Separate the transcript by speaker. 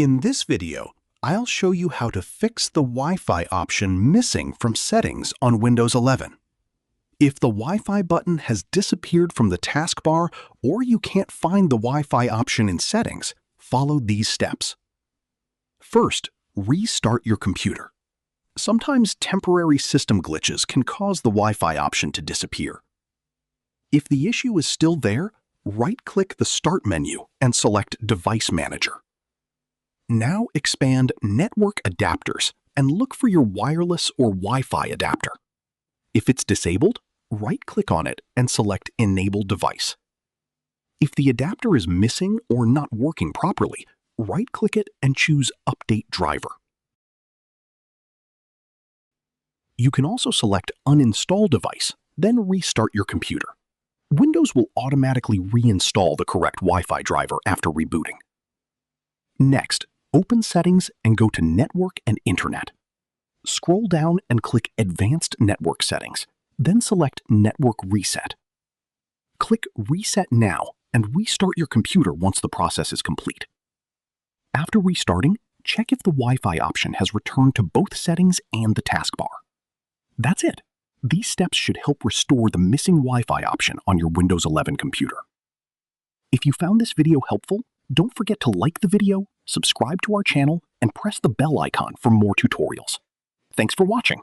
Speaker 1: In this video, I'll show you how to fix the Wi-Fi option missing from settings on Windows 11. If the Wi-Fi button has disappeared from the taskbar or you can't find the Wi-Fi option in settings, follow these steps. First, restart your computer. Sometimes temporary system glitches can cause the Wi-Fi option to disappear. If the issue is still there, right-click the Start menu and select Device Manager. Now expand Network Adapters and look for your wireless or Wi-Fi adapter. If it's disabled, right-click on it and select Enable Device. If the adapter is missing or not working properly, right-click it and choose Update Driver. You can also select Uninstall Device, then restart your computer. Windows will automatically reinstall the correct Wi-Fi driver after rebooting. Next, open Settings and go to Network and Internet. Scroll down and click Advanced Network Settings, then select Network Reset. Click Reset Now and restart your computer once the process is complete. After restarting, check if the Wi-Fi option has returned to both settings and the taskbar. That's it. These steps should help restore the missing Wi-Fi option on your Windows 11 computer. If you found this video helpful, don't forget to like the video, subscribe to our channel, and press the bell icon for more tutorials. Thanks for watching.